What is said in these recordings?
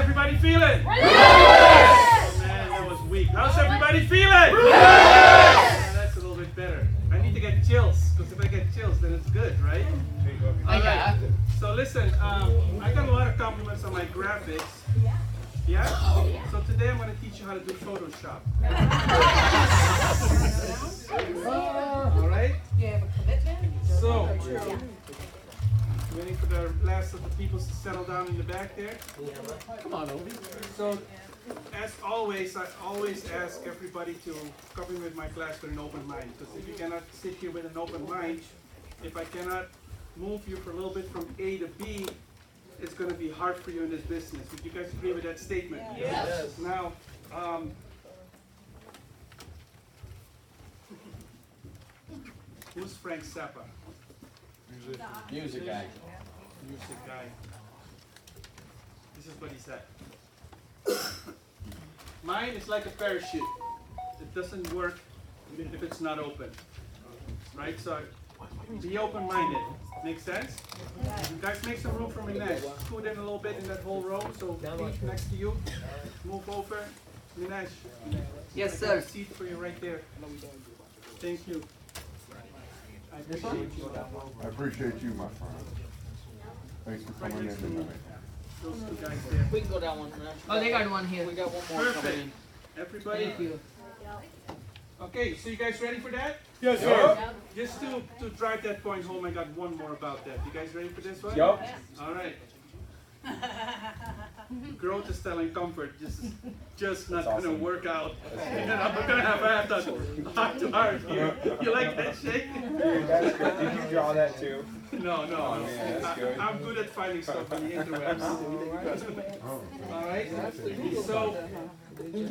everybody feeling? Yes! Oh man, that was weak. How's everybody feeling? Yes! That's a little bit better. I need to get chills, because if I get chills, then it's good, right? All right. So listen, I got a lot of compliments on my graphics. Yeah? So today I'm going to teach you how to do Photoshop. All right? You have a commitment? So, waiting for the last of the people to settle down in the back there. Come on, Obi. So, as always, I always ask everybody to come in with my class with an open mind. Because if you cannot sit here with an open mind, if I cannot move you for a little bit from A to B, it's going to be hard for you in this business. Would you guys agree with that statement? Yes. Now, who's Frank Zappa? Music guy. Music guy. This is what he said. Mine is like a parachute. It doesn't work if it's not open. Right? So be open-minded. Make sense? You guys make some room for Minesh. Scoot in a little bit in that whole row. So Pete next to you. Move over. Minesh. Yes, I got a sir. seat for you right there. Thank you. I appreciate you. I appreciate you, my friend. Thanks for Right coming in next to me. tonight. Those two guys there. We can go down one. Oh, they got one here. We got one more coming Perfect. in. Everybody? Thank you. Okay, so you guys ready for that? Yes, sir. Just to drive that point home, I got one more about that. You guys ready for this one? Yup. All right. Growth is telling comfort, just not gonna work out. And I'm gonna have heart to heart here. You like that shake? Dude, that's good. Did you draw that too? No, Oh, man, that's good. I'm good at finding stuff on the interwebs. All right. So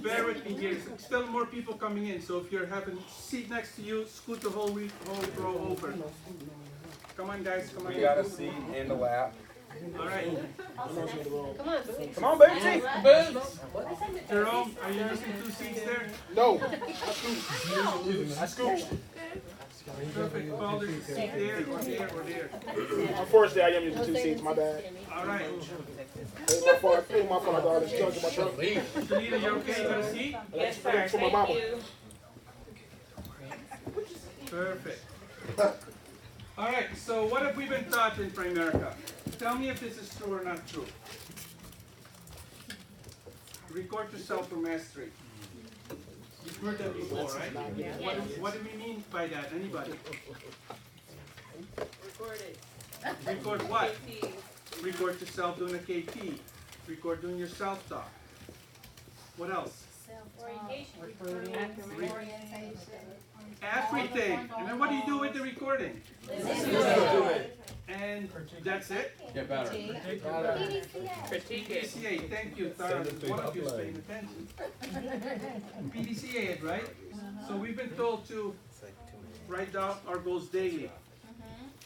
bear with me here. There's still more people coming in. So if you're having a seat next to you, scoot the whole row over. Come on, guys. Come on. We got a seat in the lap. All right. Come on, baby. Jerome, are you using 2 seats there? No. I scooped. Perfect. Paul, there's a seat there, or there, or there. Unfortunately, I am using 2 seats. My bad. All right. It's my fault. It's my fault. I got this junk in my truck. Shalita, you okay? You got a seat? Yes, sir. For my mama. Perfect. All right. So what have we been taught in Primerica? Tell me if this is true or not true. Record yourself for mastery. You've heard that before, right? What do we mean by that? Anybody? Record it. Record what? Record yourself doing a KP. Record doing your self-talk. What else? Everything. And then what do you do with the recording? Listen to it. And that's it? Get better. PDCA, thank you, Tara. One of you is paying attention. PDCA, right? So we've been told to write down our goals daily.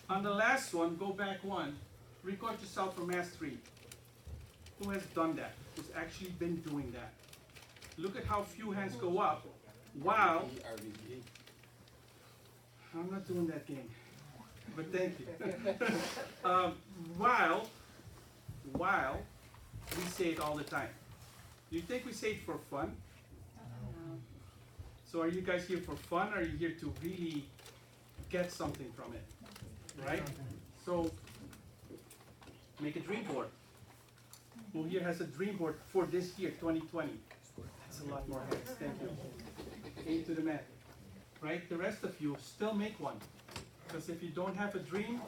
On the last one, go back one. Record yourself for mastery. Who has done that? Who's actually been doing that? Look at how few hands go up while I'm not doing that game, but thank you. While we say it all the time. Do you think we say it for fun? So are you guys here for fun, or are you here to really get something from it? Right? So make a dream board. Who here has a dream board for this year, 2020? That's a lot more hands. Thank you. 8 to the mat. Right? The rest of you still make one. Because if you don't have a dream,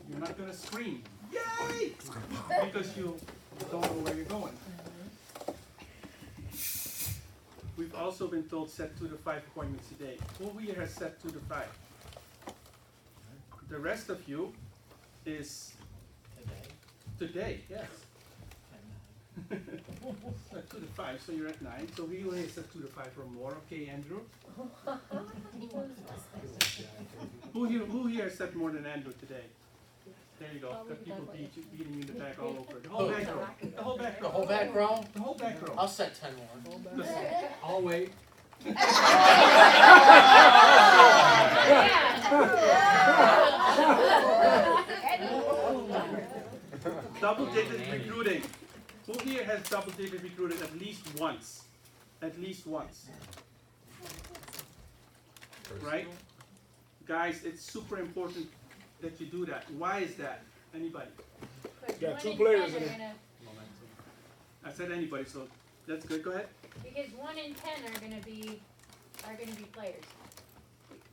you're not going to scream. Yay! Because you don't know where you're going. We've also been told set 2 to 5 appointments a day. Who here has set 2 to 5? The rest of you is today, yes. Set 2 to 5, so you're at 9. So we only set 2 to 5 or more. Okay, Andrew. Who here set more than Andrew today? There you go. Got people beating you in the back all over. The whole back row. The whole back row. The whole back row? The whole back row. I'll set 10 more. I'll wait. Double-digit recruiting. Who here has double-digit recruited at least once? At least once. Right? Guys, it's super important that you do that. Why is that? Anybody? Got 2 players in it. I said anybody, so that's good. Go ahead. Because 1 in 10 are gonna be players.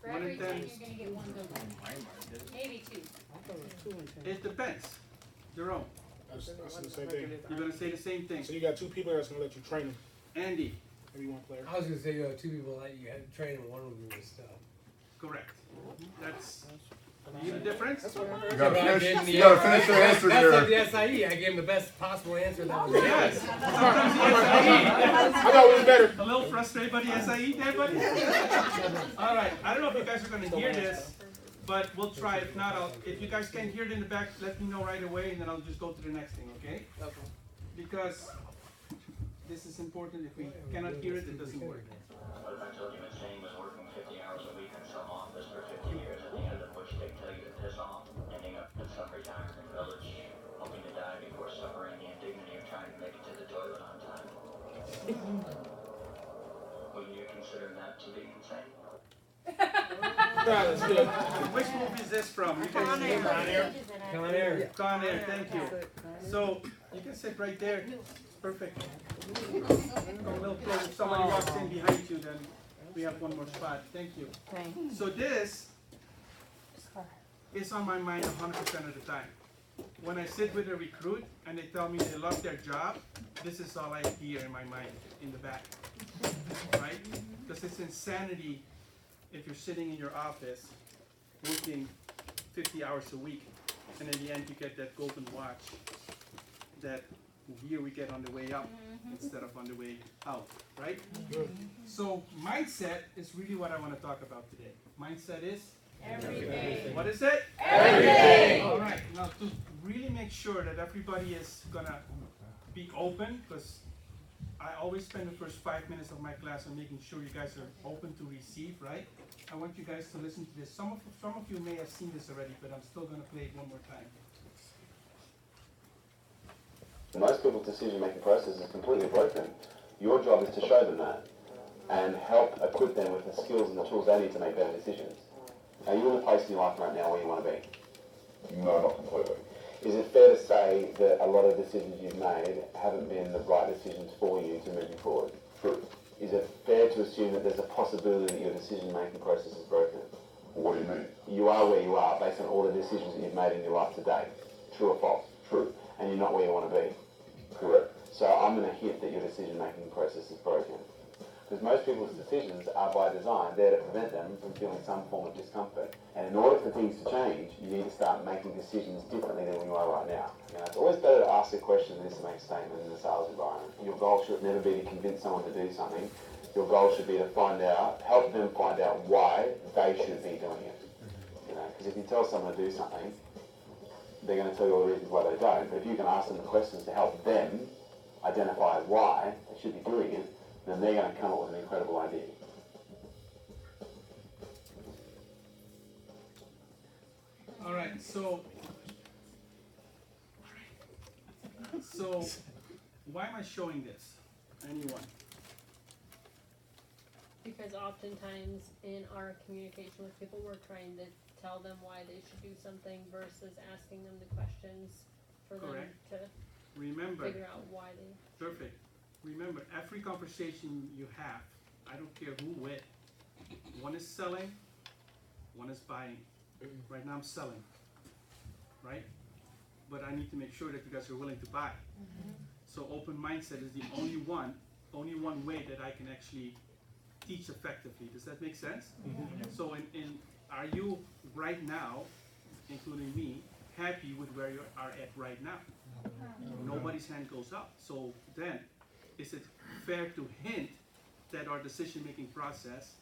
For 1 in every 10, 10. you're gonna get 1 go-getter. Maybe 2. It depends. Jerome, I said the same thing. you're gonna say the same thing. So you got 2 people that's gonna let you train them. Andy, Maybe 1 player. I was gonna say you have 2 people that you had to train and one of them was stuff. correct. That's you the difference. You gotta finish your answer That's like there. the SIE. I gave him the best possible answer that was Yes. given. Sometimes the I thought it was better. SIE. A little frustrated by the SIE there, buddy. All right. I don't know if you guys are gonna hear this, but we'll try. If not, if you guys can't hear it in the back, let me know right away, and then I'll just go to the next thing. Okay? Because this is important. If we cannot hear it, it doesn't work. What if I told you Miss Shane was working 50 hours a week in some office for 50 years, at the end of which they tell you to piss off, ending up in some retirement village, hoping to die before suffering the indignity of trying to make it to the toilet on time? Wouldn't you consider that to be insane? That's good. Which movie is this from? You Con Air. Con Air, thank you. So you can sit right there. Perfect. Come a little closer. If somebody walks in behind you, then we have 1 more spot. Thank you. So this is on my mind 100% of the time. When I sit with a recruit and they tell me they love their job, this is all I hear in my mind in the back, right? Because it's insanity if you're sitting in your office working 50 hours a week, and in the end you get that golden watch that here we get on the way up instead of on the way out, right? Good. So mindset is really what I want to talk about today. Mindset is? Everything. What is it? Everything. All right, now to really make sure that everybody is gonna be open, because I always spend the first 5 minutes of my class on making sure you guys are open to receive, right? I want you guys to listen to this. Some of you may have seen this already, but I'm still gonna play it 1 more time. Most people's decision-making process is completely broken. Your job is to show them that and help equip them with the skills and the tools they need to make better decisions. Are you in a place in your life right now where you want to be? No, not completely. Is it fair to say that a lot of decisions you've made haven't been the right decisions for you to move you forward? True. Is it fair to assume that there's a possibility that your decision-making process is broken? What do you mean? You are where you are based on all the decisions that you've made in your life to date. True or false? True. And you're not where you want to be. Correct. So I'm going to hint that your decision-making process is broken. Because most people's decisions are by design there to prevent them from feeling some form of discomfort. And in order for things to change, you need to start making decisions differently than you are right now. You know, it's always better to ask a question than to make a statement in the sales environment. Your goal should never be to convince someone to do something. Your goal should be to help them find out why they should be doing it. You know, because if you tell someone to do something, they're going to tell you all the reasons why they don't. But if you can ask them the questions to help them identify why they should be doing it, then they're going to come up with an incredible idea. All right, so why am I showing this? Anyone? Because oftentimes in our communication with people, we're trying to tell them why they should do something versus asking them the questions for them Correct. to Remember, figure out why they. perfect. Remember, every conversation you have, I don't care who with, one is selling, one is buying. Right now I'm selling, right? But I need to make sure that you guys are willing to buy. So open mindset is the only one way that I can actually teach effectively. Does that make sense? So are you right now, including me, happy with where you are at right now? Nobody's hand goes up. So then, is it fair to hint that our decision-making process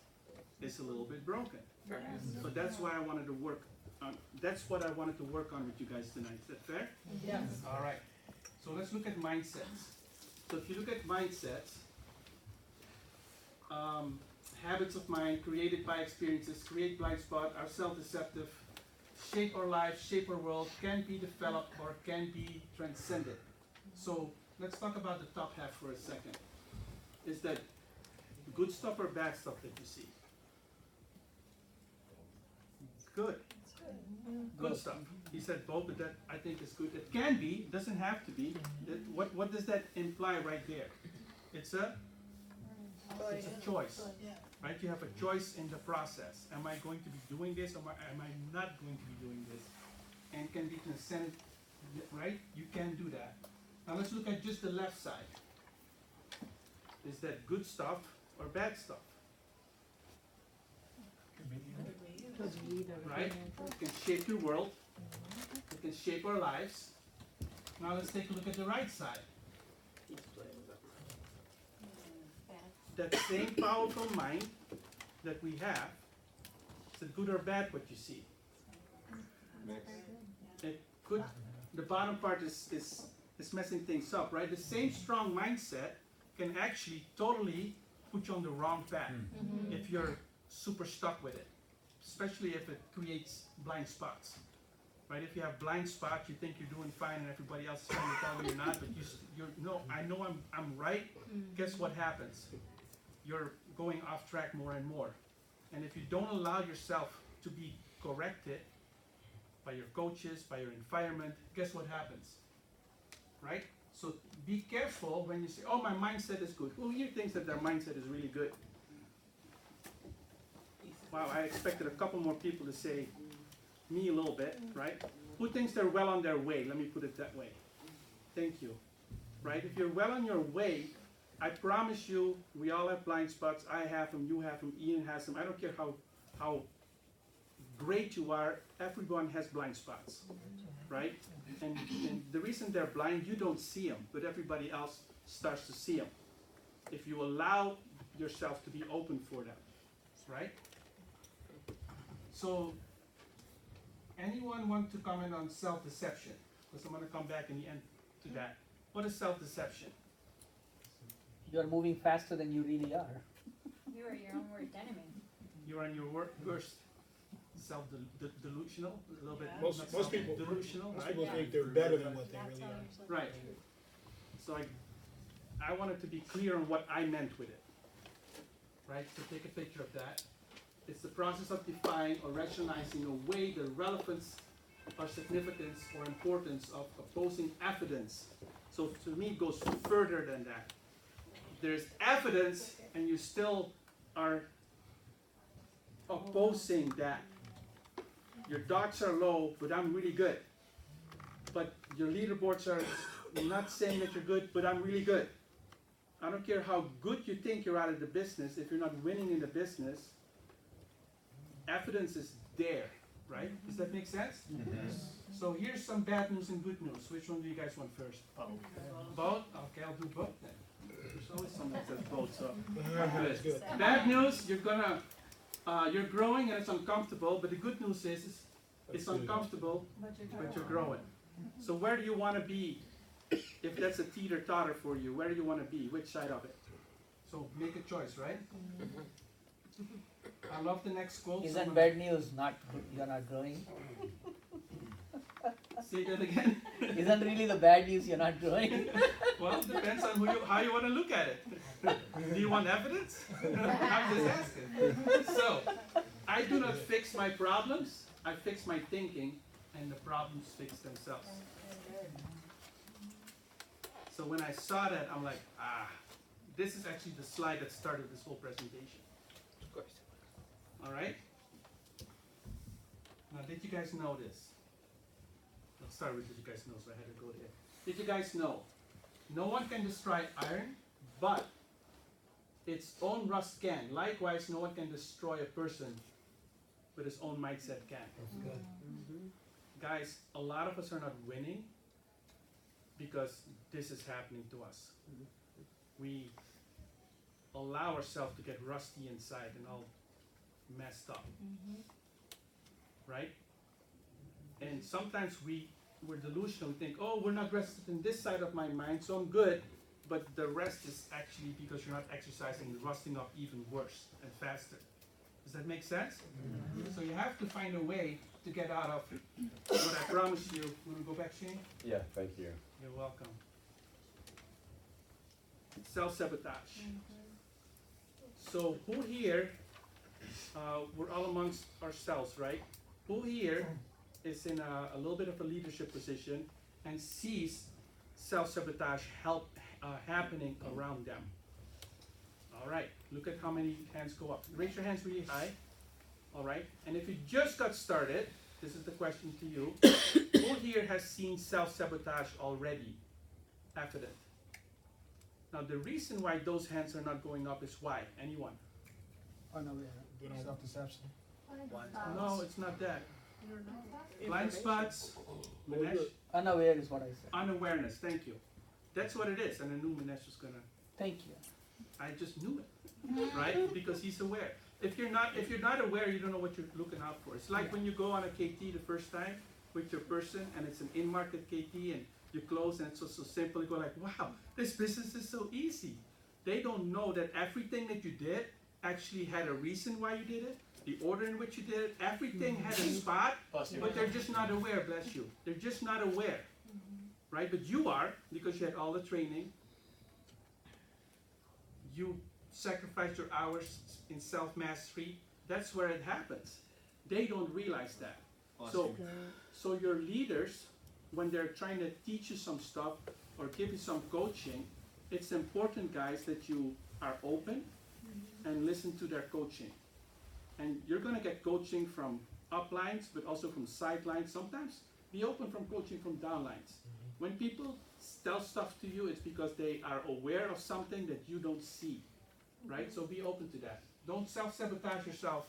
is a little bit broken? So that's why I wanted to work on. That's what I wanted to work on with you guys tonight. Is that fair? Yes. All right. So let's look at mindsets. So if you look at mindsets, habits of mind created by experiences, create blind spot, are self-deceptive, shape our lives, shape our world, can be developed or can be transcended. So let's talk about the top half for a second. Is that good stuff or bad stuff that you see? Good. Good stuff. He said both, but that I think is good. It can be, doesn't have to be. What does that imply right there? It's a choice, right? You have a choice in the process. Am I going to be doing this or am I not going to be doing this? And can be transcended, right? You can do that. Now let's look at just the left side. Is that good stuff or bad stuff? Right? It can shape your world. It can shape our lives. Now let's take a look at the right side. That same powerful mind that we have, is it good or bad what you see? It could, the bottom part is messing things up, right? The same strong mindset can actually totally put you on the wrong path if you're super stuck with it, especially if it creates blind spots, right? If you have blind spots, you think you're doing fine and everybody else is trying to tell you you're not, but you're no, I know I'm right. Guess what happens? You're going off track more and more. And if you don't allow yourself to be corrected by your coaches, by your environment, guess what happens? Right? So be careful when you say, oh, my mindset is good. Who here thinks that their mindset is really good? Wow, I expected a couple more people to say me a little bit, right? Who thinks they're well on their way? Let me put it that way. Thank you. Right? If you're well on your way, I promise you, we all have blind spots. I have them, you have them, Ian has them. I don't care how great you are, everyone has blind spots, right? And the reason they're blind, you don't see them, but everybody else starts to see them. If you allow yourself to be open for them, right? So, anyone want to comment on self-deception? Because I'm going to come back in the end to that. What is self-deception? You are moving faster than you really are. You are your own worst enemy. You're on your worst self-delusional, a little bit. Most people, delusional, most right? people think they're better than what they really are. Right. So I wanted to be clear on what I meant with it. Right? So take a picture of that. It's the process of defining or rationalizing away the relevance or significance or importance of opposing evidence. So to me it goes further than that. There's evidence and you still are opposing that. Your dots are low, but I'm really good. But your leaderboards are not saying that you're good, but I'm really good. I don't care how good you think you're out of the business, if you're not winning in the business, evidence is there, right? Does that make sense? So here's some bad news and good news. Which one do you guys want first? Both? Okay, I'll do both then. There's always someone that says both, so good. Bad news, you're growing and it's uncomfortable, but the good news is it's uncomfortable, but you're growing. So where do you want to be? If that's a teeter-totter for you, where do you want to be? Which side of it? So make a choice, right? I love the next quote. Isn't bad news not you're not growing? Say that again. Isn't really the bad news you're not growing? Well, it depends on how you want to look at it. Do you want evidence? I'm just asking. So, I do not fix my problems. I fix my thinking, and the problems fix themselves. So when I saw that, I'm like, this is actually the slide that started this whole presentation. Of course. All right? Now, did you guys know this? Let's start with did you guys know, so I had to go there. Did you guys know? No one can destroy iron, but its own rust can. Likewise, no one can destroy a person, but his own mindset can. That's good. Guys, a lot of us are not winning because this is happening to us. We allow ourselves to get rusty inside and all messed up. Right? And sometimes we're delusional. We think, oh, we're not rested in this side of my mind, so I'm good. But the rest is actually because you're not exercising, rusting up even worse and faster. Does that make sense? So you have to find a way to get out of what I promised you. Want to go back, Shane? Yeah, thank you. You're welcome. Self-sabotage. So who here, we're all amongst ourselves, right? Who here is in a little bit of a leadership position and sees self-sabotage happening around them? All right, look at how many hands go up. Raise your hands really high. All right, and if you just got started, this is the question to you. Who here has seen self-sabotage already? Evident. Now the reason why those hands are not going up is why? Anyone? Unaware. Self-deception. No, it's not that. Blind spots, Manesh, Unaware is what I said. unawareness, thank you. That's what it is, and I knew Manesh was gonna, Thank you. I just knew it, right? Because he's aware. If you're not aware, you don't know what you're looking out for. It's like when you go on a KT the first time with your person, and it's an in-market KT, and you close, and it's so simple. You go like, wow, this business is so easy. They don't know that everything that you did actually had a reason why you did it, the order in which you did it, everything had a spot, but they're just not aware, bless you. They're just not aware, right? But you are, because you had all the training. You sacrificed your hours in self-mastery. That's where it happens. They don't realize that. So your leaders, when they're trying to teach you some stuff or give you some coaching, it's important, guys, that you are open and listen to their coaching. And you're going to get coaching from uplines, but also from sidelines. Sometimes be open from coaching from downlines. When people tell stuff to you, it's because they are aware of something that you don't see, right? So be open to that. Don't self-sabotage yourself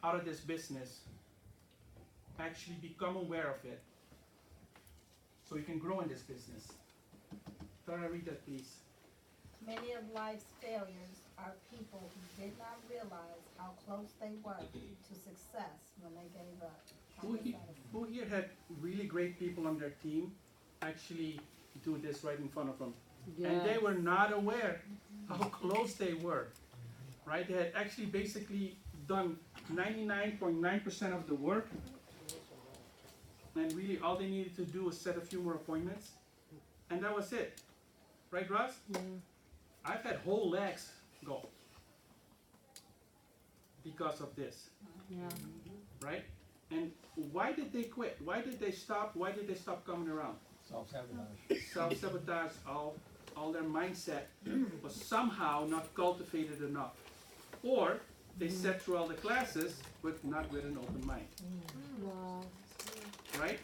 out of this business. Actually become aware of it so you can grow in this business. Tara, read that, please. Many of life's failures are people who did not realize how close they were to success when they gave up. Who here had really great people on their team actually do this right in front of them? And they were not aware how close they were, right? They had actually basically done 99.9% of the work, and really all they needed to do was set a few more appointments, and that was it. Right, Russ? I've had whole legs go because of this, right? And why did they quit? Why did they stop? Why did they stop coming around? Self-sabotage. Self-sabotage, all their mindset was somehow not cultivated enough. Or they sat through all the classes but not with an open mind. Right?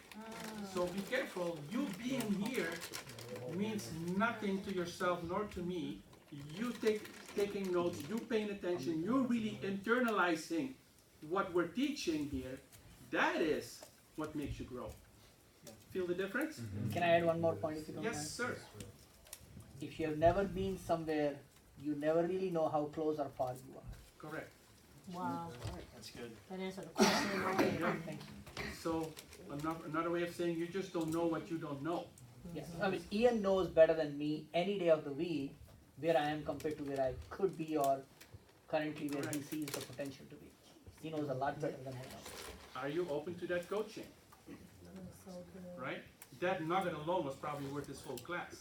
So be careful. You being here means nothing to yourself nor to me. You taking notes, you paying attention, you're really internalizing what we're teaching here. That is what makes you grow. Feel the difference? Can I add one more point if you don't mind? Yes, sir. If you have never been somewhere, you never really know how close or far you are. Correct. Wow, That's good. that answered the question. Thank you. So another way of saying you just don't know what you don't know. Yes. I mean, Ian knows better than me any day of the week where I am compared to where I could be or currently where he sees the potential to be. He knows a lot better than I know. Are you open to that coaching? Right? That nugget alone was probably worth this whole class.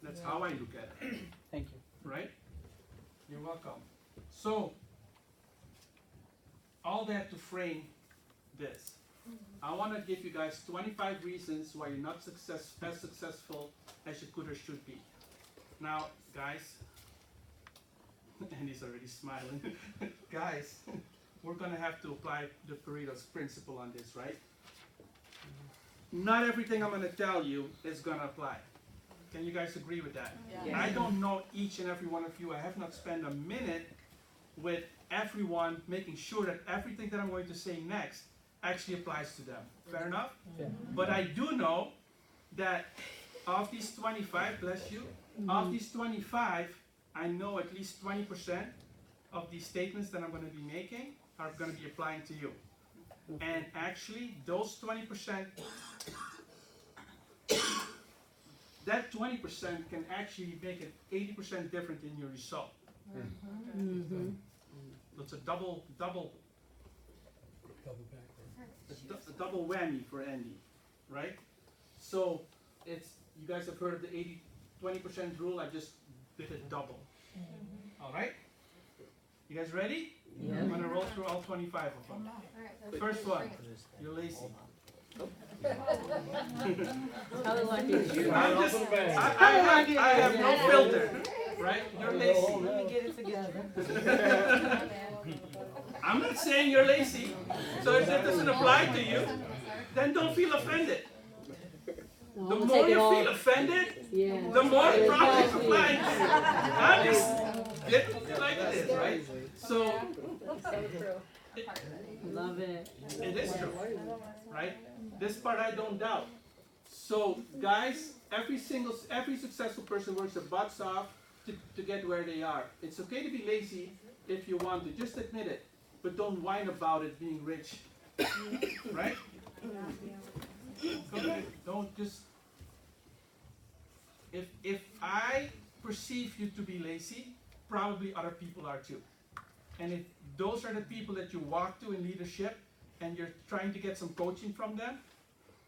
That's how I look at it. Thank you. Right? You're welcome. So, all that to frame this. I want to give you guys 25 reasons why you're not as successful as you could or should be. Now, guys, and he's already smiling. Guys, we're going to have to apply the Pareto's principle on this, right? Not everything I'm going to tell you is going to apply. Can you guys agree with that? Yeah. I don't know each and every one of you. I have not spent a minute with everyone making sure that everything that I'm going to say next actually applies to them. Fair enough? Yeah. But I do know that of these 25, bless you, of these 25, I know at least 20% of these statements that I'm going to be making are going to be applying to you. And actually, those 20%, that 20% can actually make it 80% different in your result. it's a double Double back. a double whammy for Andy, right? So it's, you guys have heard of the 20% rule. I just did it double. All right? You guys ready? Yeah. I'm gonna roll through all 25 of them. First one, you're lazy. How lucky is you? I'm just, I have no filter, right? You're lazy. Let me get it together. I'm not saying you're lazy. So if that doesn't apply to you, then don't feel offended. The more you feel offended, the more it probably applies to you. I'm just getting it like it is, right? So, Love it. it is true, right? This part I don't doubt. So, guys, every successful person works their butts off to get where they are. It's okay to be lazy if you want to. Just admit it. But don't whine about it being rich. Right? Okay. Don't just... If I perceive you to be lazy, probably other people are too. And if those are the people that you walk to in leadership and you're trying to get some coaching from them,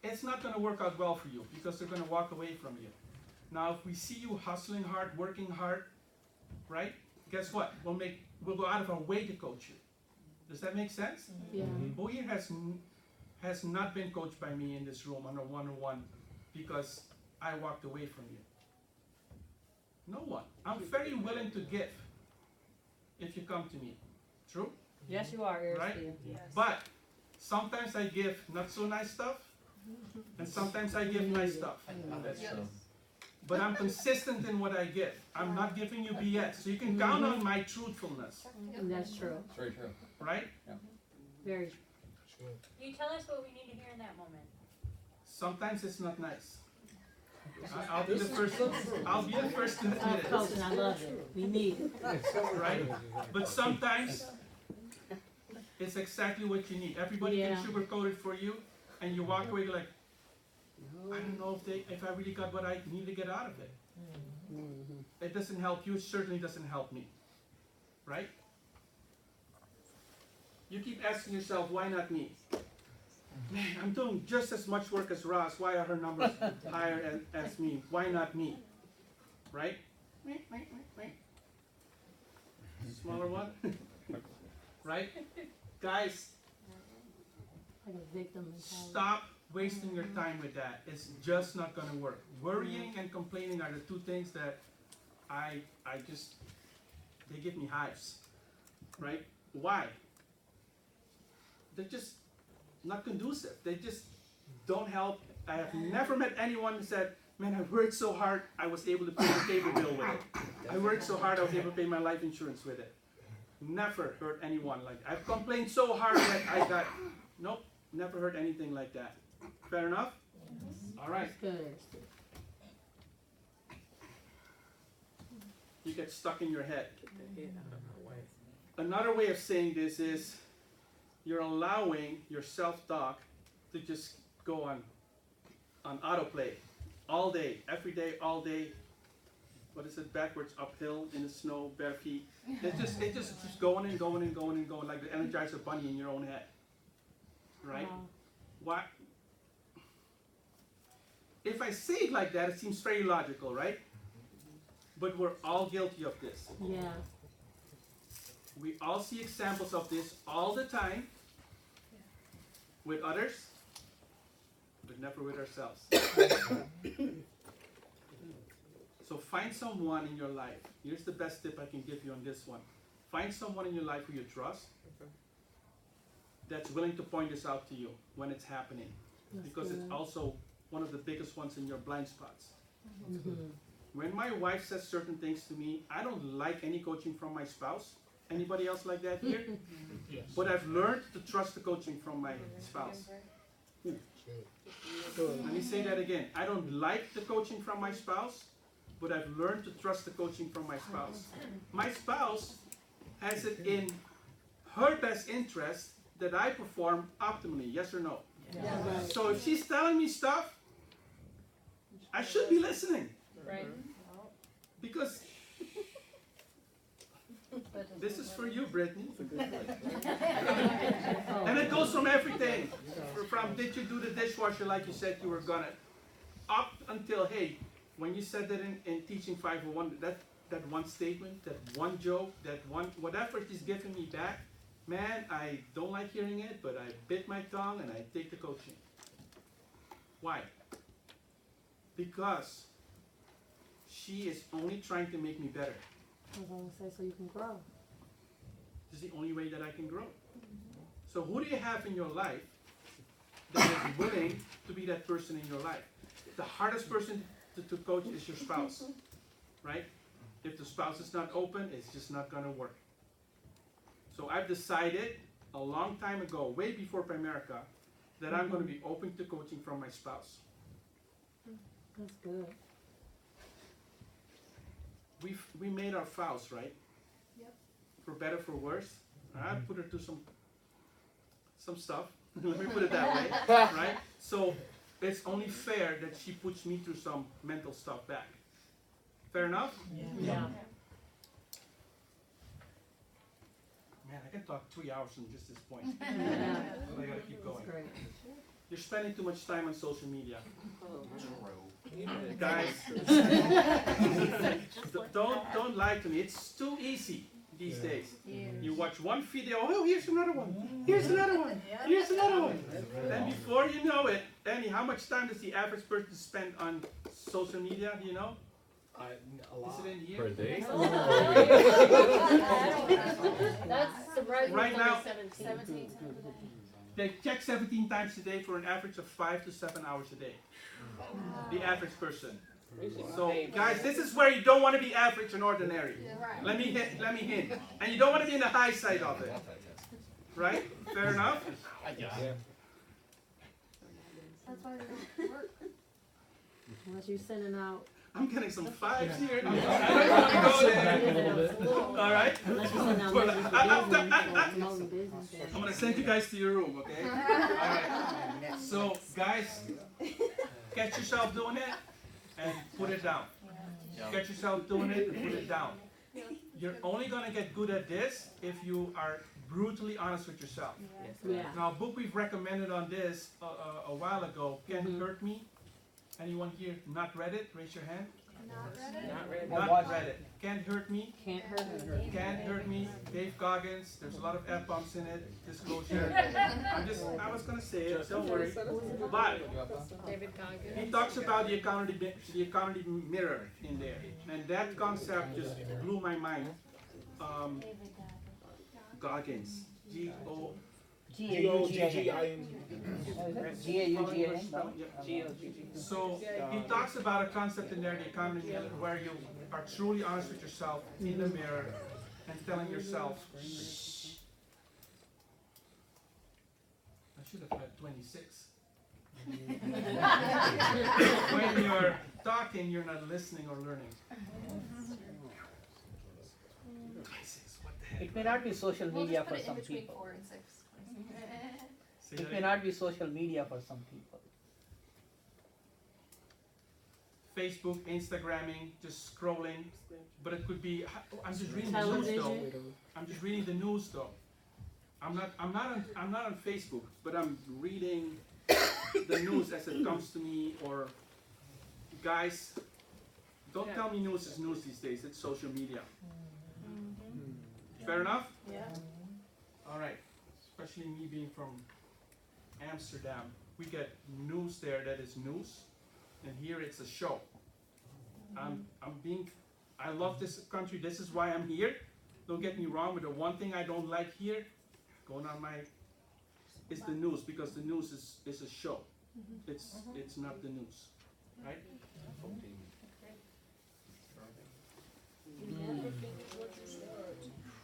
it's not going to work out well for you because they're going to walk away from you. Now, if we see you hustling hard, working hard, right? Guess what? We'll go out of our way to coach you. Does that make sense? Yeah. Who here has not been coached by me in this room on a one-on-one because I walked away from you? No one. I'm very willing to give if you come to me. True? Yes, you are, Aristide. Right? But sometimes I give not so nice stuff, and sometimes I give nice stuff. That's true. But I'm consistent in what I give. I'm not giving you BS. So you can count on my truthfulness. That's true. It's very true. Right? Very true. You tell us what we need to hear in that moment. Sometimes it's not nice. I'll be the first. I'll be the first to admit it. Coach, and I love it. We need it. Right? But sometimes it's exactly what you need. Everybody can sugarcoat it for you, and you walk away like, I don't know if I really got what I need to get out of it. It doesn't help you. It certainly doesn't help me. Right? You keep asking yourself, why not me? Man, I'm doing just as much work as Ross. Why are her numbers higher as me? Why not me? Right? Smaller one? Right? Guys, Like a victim mentality. stop wasting your time with that. It's just not going to work. Worrying and complaining are the two things that they give me hives. Right? Why? They're just not conducive. They just don't help. I have never met anyone who said, man, I worked so hard, I was able to pay the cable bill with it. I worked so hard, I was able to pay my life insurance with it. Never heard anyone like that. I've complained so hard that I got, nope, never heard anything like that. Fair enough? All right. That's good. You get stuck in your head. Another way of saying this is, you're allowing your self-talk to just go on autoplay all day, every day, all day. What is it? Backwards, uphill, in the snow, bare feet. It's just going and going and going and going like the Energizer Bunny in your own head. Right? Why? If I say it like that, it seems very logical, right? But we're all guilty of this. Yeah. We all see examples of this all the time with others, but never with ourselves. So find someone in your life. Here's the best tip I can give you on this one. Find someone in your life who you trust that's willing to point this out to you when it's happening. Because it's also one of the biggest ones in your blind spots. When my wife says certain things to me, I don't like any coaching from my spouse. Anybody else like that here? Yes. But I've learned to trust the coaching from my spouse. Let me say that again. I don't like the coaching from my spouse, but I've learned to trust the coaching from my spouse. My spouse has it in her best interest that I perform optimally, yes or no? Yes. So if she's telling me stuff, I should be listening. Right. Because This is for you, Brittany. And it goes from everything. From did you do the dishwasher like you said you were gonna, up until, hey, when you said that in Teaching 501, that one statement, that one joke, that one, whatever she's giving me back, man, I don't like hearing it, but I bit my tongue and I take the coaching. Why? Because she is only trying to make me better. I was gonna say so you can grow. This is the only way that I can grow. So who do you have in your life that is willing to be that person in your life? The hardest person to coach is your spouse, right? If the spouse is not open, it's just not gonna work. So I've decided a long time ago, way before Primerica, that I'm gonna be open to coaching from my spouse. That's good. We made our vows, right? Yep. For better, for worse. I put her through some stuff. Let me put it that way, right? So it's only fair that she puts me through some mental stuff back. Fair enough? Yeah. Man, I can talk 3 hours on just this point. Yeah. But I gotta keep going. That's great. You're spending too much time on social media. Guys, don't lie to me. It's too easy these days. You watch one video, oh, here's another one. Here's another one. Here's another one. Then before you know it, Annie, how much time does the average person spend on social media? Do you know? A lot. Is it in here? Per day? That's surprising. Right now- 17. They check 17 times a day for an average of 5 to 7 hours a day. The average person. So, guys, this is where you don't want to be average and ordinary. Let me hint. And you don't want to be in the high side of it. Right? Fair enough? That's why they don't work. Unless you're sending out, I'm getting some fives here. I don't want to go there. All right? unless you're sending out messages for business or promoting business. I'm going to send you guys to your room, okay? All right. So, guys, catch yourself doing it and put it down. Catch yourself doing it and put it down. You're only going to get good at this if you are brutally honest with yourself. Yeah. Now, a book we've recommended on this a while ago, Can't Hurt Me. Anyone here not read it? Raise your hand. Not read it. Can't Hurt Me. Can't hurt her. Can't Hurt Me. Dave Goggins. There's a lot of F-bombs in it. Disclosure. I was gonna say it. Don't worry. But David Goggins. he talks about the economy mirror in there, and that concept just blew my mind. Goggins. G-O. G-O-G-G-I-N. So he talks about a concept in there, the economy, where you are truly honest with yourself in the mirror and telling yourself, shh. I should have had 26. When you're talking, you're not listening or learning. 26, what the heck? It may not be social media for some people. 4 and 6. It may not be social media for some people. Facebook, Instagramming, just scrolling, but it could be. I'm just reading the news though. I'm just reading the news though. I'm not on Facebook, but I'm reading the news as it comes to me. Or guys, don't tell me news is news these days. It's social media. Fair enough? Yeah. All right. Especially me being from Amsterdam, we get news there that is news, and here it's a show. I love this country. This is why I'm here. Don't get me wrong, but the one thing I don't like here, going on is the news, because the news is a show. It's not the news, right?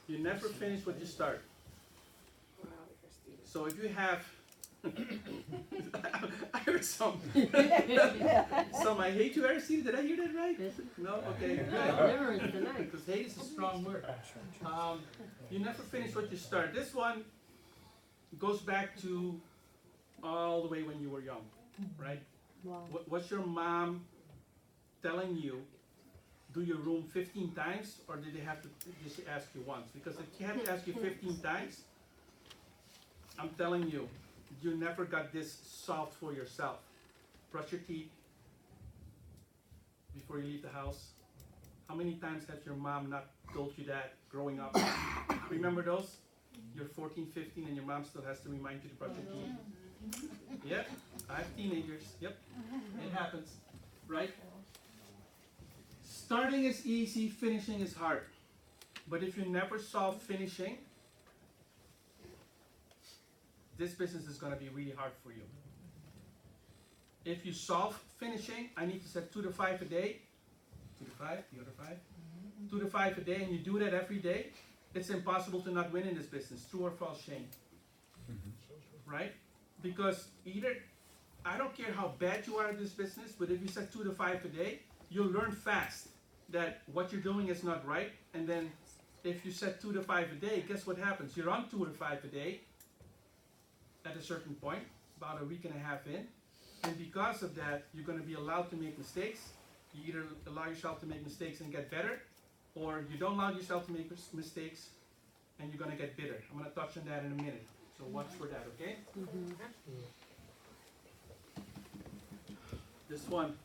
You never finish what you start. So if you have, I heard some, I hate you, Aristide. Did I hear that right? No? Okay, good. Deliverance tonight. Because hate is a strong word. You never finish what you start. This one goes back to all the way when you were young, right? Wow. What's your mom telling you do your room 15 times, or did they have to just ask you once? Because if they have to ask you 15 times, I'm telling you, you never got this solved for yourself. Brush your teeth before you leave the house. How many times has your mom not told you that growing up? Remember those? You're 14, 15, and your mom still has to remind you to brush your teeth. Yep, I have teenagers. Yep, it happens, right? Starting is easy, finishing is hard. But if you never solve finishing, this business is going to be really hard for you. If you solve finishing, I need to set 2 to 5 a day. 2 to 5, the other 5. 2 to 5 a day, and you do that every day, it's impossible to not win in this business. True or false, Shane? Right? Because either, I don't care how bad you are at this business, but if you set 2 to 5 a day, you'll learn fast that what you're doing is not right. And then if you set 2 to 5 a day, guess what happens? You're on 2 to 5 a day at a certain point, about a week and a half in. And because of that, you're going to be allowed to make mistakes. You either allow yourself to make mistakes and get better, or you don't allow yourself to make mistakes and you're going to get bitter. I'm going to touch on that in a minute. So watch for that, okay? This one,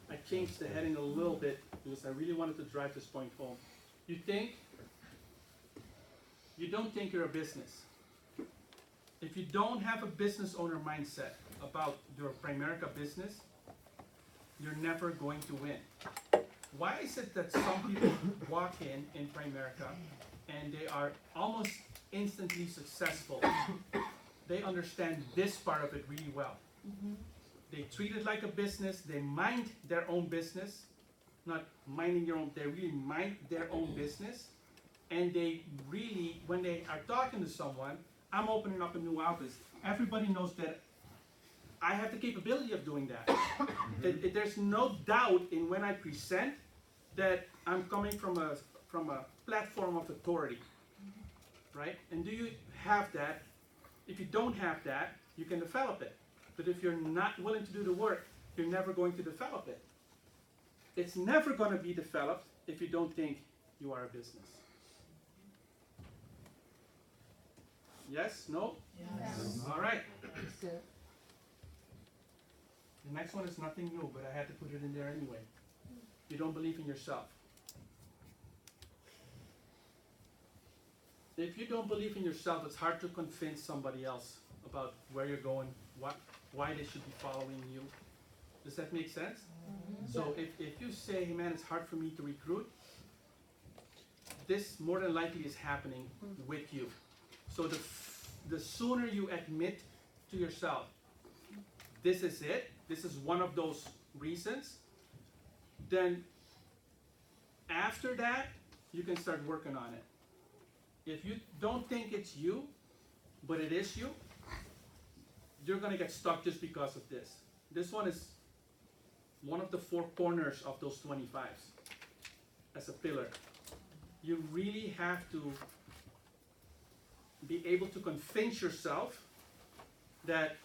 I changed the heading a little bit because I really wanted to drive this point home. You don't think you're a business. If you don't have a business owner mindset about your Primerica business, you're never going to win. Why is it that some people walk in Primerica and they are almost instantly successful? They understand this part of it really well. They treat it like a business, they mind their own business, not minding your own, they really mind their own business, and they really, when they are talking to someone, I'm opening up a new office, everybody knows that I have the capability of doing that. There's no doubt in when I present that I'm coming from a platform of authority, right? And do you have that? If you don't have that, you can develop it. But if you're not willing to do the work, you're never going to develop it. It's never going to be developed if you don't think you are a business. Yes? No? Yes. All right. The next one is nothing new, but I had to put it in there anyway. You don't believe in yourself. If you don't believe in yourself, it's hard to convince somebody else about where you're going, why they should be following you. Does that make sense? So if you say, hey man, it's hard for me to recruit, this more than likely is happening with you. So the sooner you admit to yourself, this is it, this is one of those reasons, then after that, you can start working on it. If you don't think it's you, but it is you, you're going to get stuck just because of this. This one is one of the 4 corners of those 25s as a pillar. You really have to be able to convince yourself that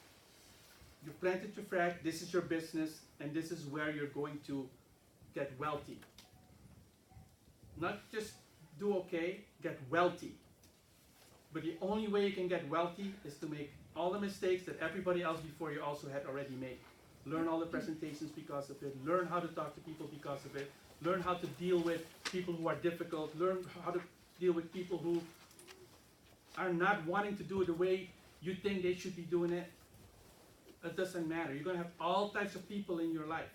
you planted your flag, this is your business, and this is where you're going to get wealthy. Not just do okay, get wealthy. But the only way you can get wealthy is to make all the mistakes that everybody else before you also had already made. Learn all the presentations because of it. Learn how to talk to people because of it. Learn how to deal with people who are difficult. Learn how to deal with people who are not wanting to do it the way you think they should be doing it. It doesn't matter. You're going to have all types of people in your life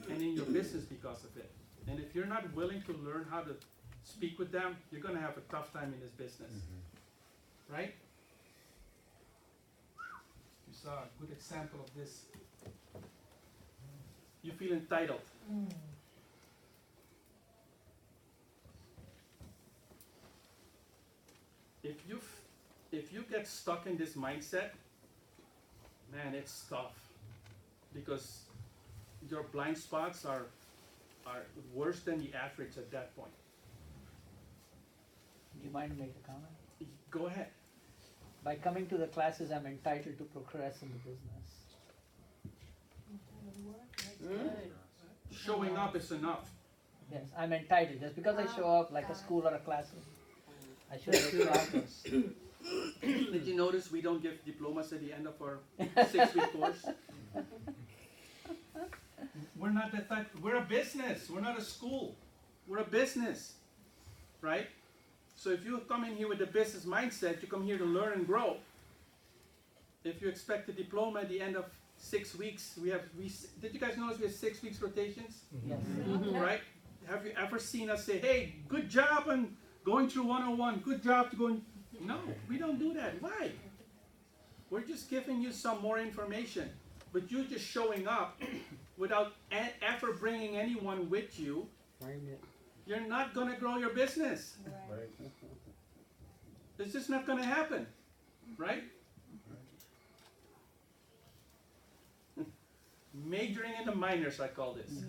and in your business because of it. And if you're not willing to learn how to speak with them, you're going to have a tough time in this business. Right? You saw a good example of this. You feel entitled. If you get stuck in this mindset, man, it's tough. Because your blind spots are worse than the average at that point. Do you mind make a comment? Go ahead. By coming to the classes, I'm entitled to progress in the business. Showing up is enough. Yes, I'm entitled. Just because I show up like a school or a classroom, I should have progress. Did you notice we don't give diplomas at the end of our 6-week course? We're not that type. We're a business. We're not a school. We're a business, right? So if you come in here with a business mindset, you come here to learn and grow. If you expect a diploma at the end of 6 weeks, did you guys notice we have 6 weeks rotations? Yes. Right? Have you ever seen us say, hey, good job on going through 101, good job to going? No, we don't do that. Why? We're just giving you some more information, but you're just showing up without ever bringing anyone with you. You're not going to grow your business. Right. It's just not going to happen, right? Majoring in the minors, I call this.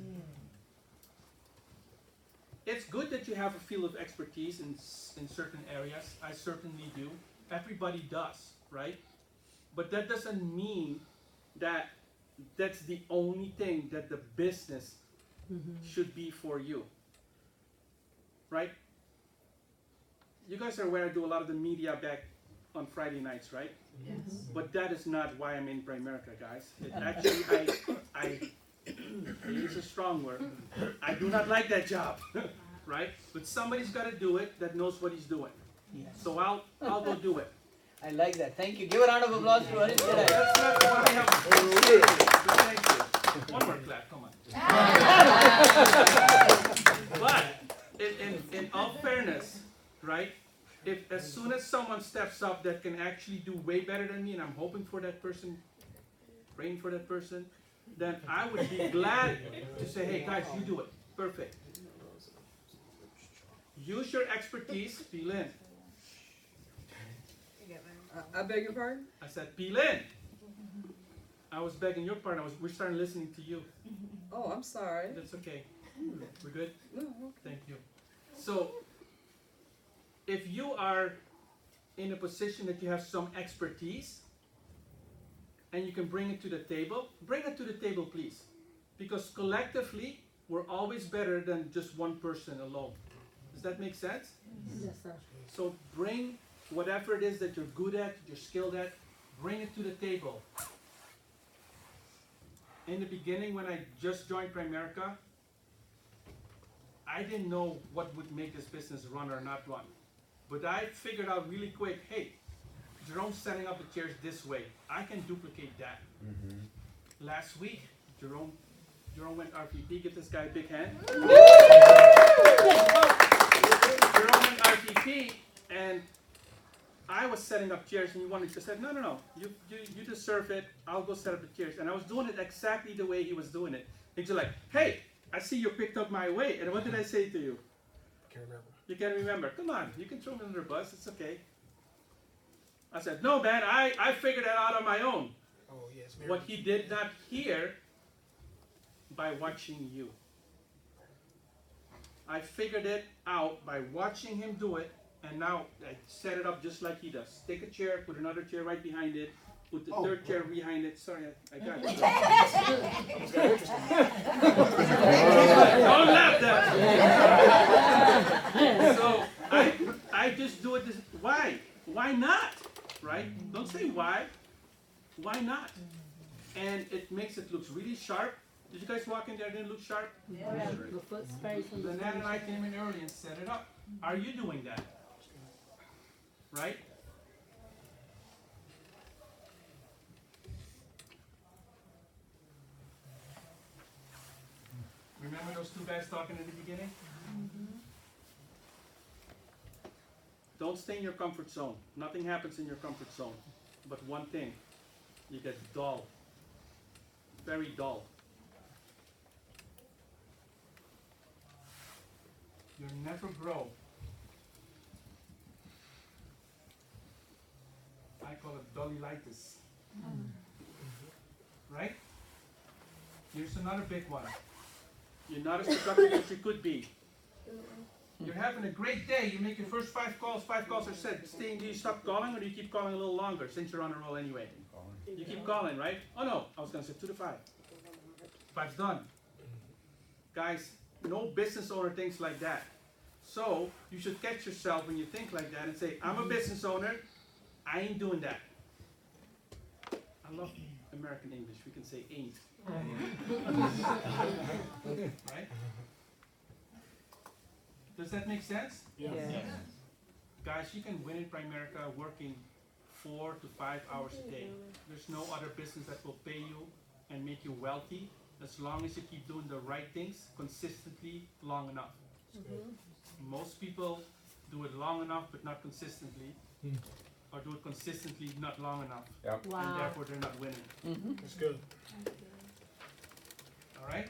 It's good that you have a field of expertise in certain areas. I certainly do. Everybody does, right? But that doesn't mean that that's the only thing that the business should be for you, right? You guys are aware I do a lot of the media back on Friday nights, right? Yes. But that is not why I'm in Primerica, guys. It actually, I use a strong word. I do not like that job, right? But somebody's got to do it that knows what he's doing. Yes. So I'll go do it. I like that. Thank you. Give a round of applause to Aristide. That's not what I have. But thank you. One more clap, come on. But in all fairness, right? If as soon as someone steps up that can actually do way better than me, and I'm hoping for that person, praying for that person, then I would be glad to say, hey guys, you do it. Perfect. Use your expertise, peel in. I beg your pardon? I said, peel in. I was begging your pardon. We're starting listening to you. Oh, I'm sorry. That's okay. We're good? No, okay. Thank you. So, if you are in a position that you have some expertise and you can bring it to the table, bring it to the table, please. Because collectively, we're always better than just one person alone. Does that make sense? Yes, sir. So bring whatever it is that you're good at, you're skilled at, bring it to the table. In the beginning, when I just joined Primerica, I didn't know what would make this business run or not run. But I figured out really quick, hey, Jerome's setting up the chairs this way. I can duplicate that. Last week, Jerome went RPP. Give this guy a big hand. Jerome went RPP, and I was setting up chairs, and he wanted to say, no, you deserve it. I'll go set up the chairs. And I was doing it exactly the way he was doing it. And he's like, hey, I see you picked up my way. And what did I say to you? Can't remember. You can't remember. Come on, you can throw me under the bus. It's okay. I said, no, man, I figured that out on my own. Oh, yes. What he did not hear by watching you. I figured it out by watching him do it, and now I set it up just like he does. Take a chair, put another chair right behind it, put the third chair behind it. Sorry, I got it. Don't laugh at So I just do it this. Why? Why not? Right? Don't say why. Why not? And it makes it look really sharp. Did you guys walk in there and didn't look sharp? Yeah. The foot space and the Lynette and I came in early and set it up. Are you doing that? Right? Remember those two guys talking in the beginning? Don't stay in your comfort zone. Nothing happens in your comfort zone. But one thing, you get dull. Very dull. You'll never grow. I call it dullitis. Right? Here's another big one. You're not as productive as you could be. You're having a great day. You make your first 5 calls. 5 calls are set. Do you stop calling, or do you keep calling a little longer since you're on a roll anyway? You keep calling, right? Oh no, I was going to say 2 to 5. 5's done. Guys, No business owner thinks like that. So you should catch yourself when you think like that and say, I'm a business owner, I ain't doing that. I love American English, we can say ain't. Right? Does that make sense? Yes. Guys, you can win in Primerica working 4 to 5 hours a day. There's no other business that will pay you and make you wealthy as long as you keep doing the right things consistently long enough. Most people do it long enough but not consistently, or do it consistently not long enough, Yep. and Wow. therefore they're not winning. That's good. All right?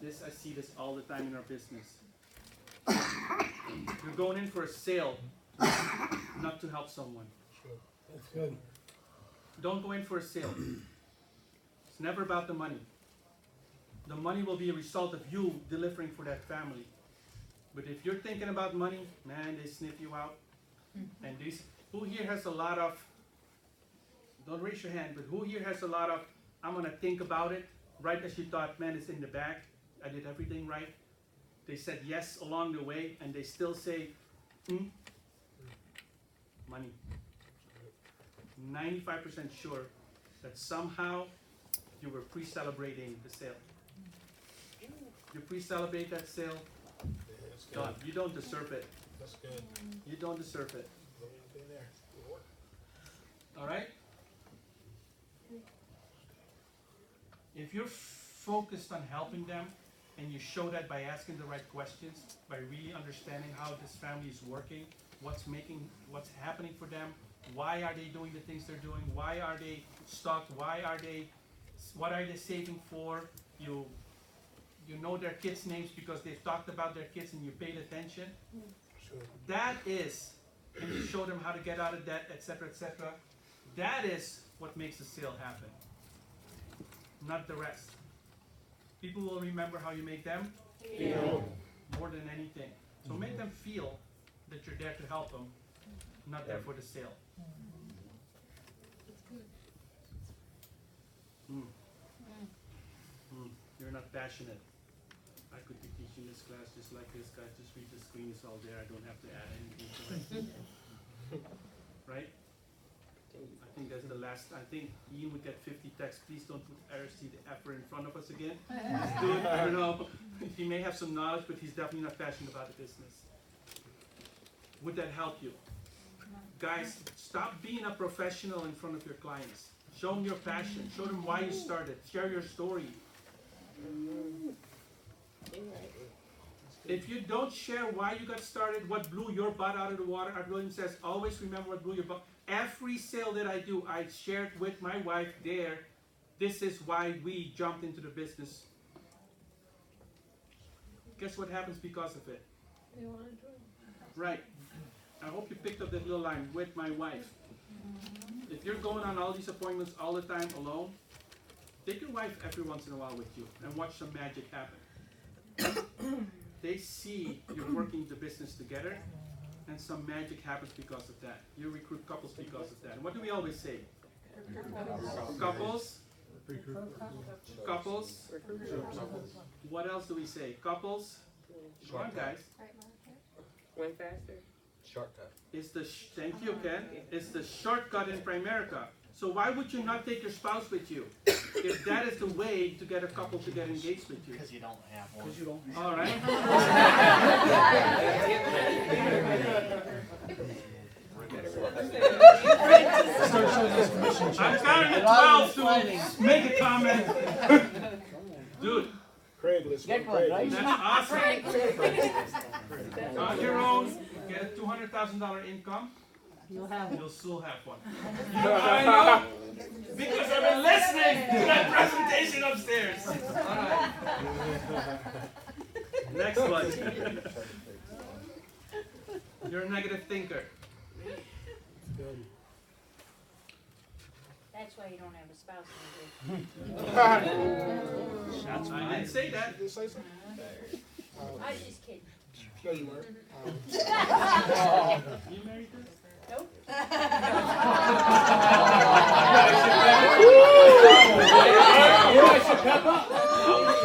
This, I see this all the time in our business. You're going in for a sale, not to help someone. That's good. Don't go in for a sale. It's never about the money. The money will be a result of you delivering for that family. But if you're thinking about money, man, they sniff you out. And these, who here has a lot of, don't raise your hand, but who here has a lot of, I'm gonna think about it, right as you thought, man, it's in the bag, I did everything right. They said yes along the way, and they still say, money. 95% sure that somehow you were pre-celebrating the sale. You pre-celebrate that sale, That's good. God, you don't deserve it. That's good. You don't deserve it. Go in there. Good work. All right? If you're focused on helping them, and you show that by asking the right questions, by really understanding how this family is working, what's happening for them, why are they doing the things they're doing, why are they stuck, what are they saving for, you know their kids' names because they've talked about their kids and you paid attention. Sure. That is, and you show them how to get out of debt, etc., etc. That is what makes the sale happen, not the rest. People will remember how you make them feel more than anything. So make them feel that you're there to help them, not there for the sale. You're not passionate. I could be teaching this class just like this guy. Just read the screen, it's all there. I don't have to add anything to it. Right? I think that's the last. I think Ian would get 50 texts. Please don't put Aristide Abrahams in front of us again. This dude, I don't know. He may have some knowledge, but he's definitely not passionate about the business. Would that help you? Guys, stop being a professional in front of your clients. Show them your passion. Show them why you started. Share your story. If you don't share why you got started, what blew your butt out of the water, Art Williams says, always remember what blew your butt. Every sale that I do, I shared with my wife there, this is why we jumped into the business. Guess what happens because of it? They want to join. Right. I hope you picked up that little line, with my wife. If you're going on all these appointments all the time alone, take your wife every once in a while with you and watch some magic happen. They see you're working the business together, and some magic happens because of that. You recruit couples because of that. And what do we always say? Couples? Couples? What else do we say? Couples? Come on, guys. Went faster. Shortcut. It's the thank you, Ken. It's the shortcut in Primerica. So why would you not take your spouse with you if that is the way to get a couple to get engaged with you? Because you don't have one. Because you don't. All right. I'm counting to 12 to make a comment. Dude, Craigslist. Get one, right? that's awesome. On your own, get a $200,000 income. You'll have You'll still have one. You know how I know? Because I've been listening to that presentation upstairs. All right. Next one. You're a negative thinker. Good. That's why you don't have a spouse in I didn't say that. Did you say something? I was just kidding. No, you weren't. You married her? Nope. You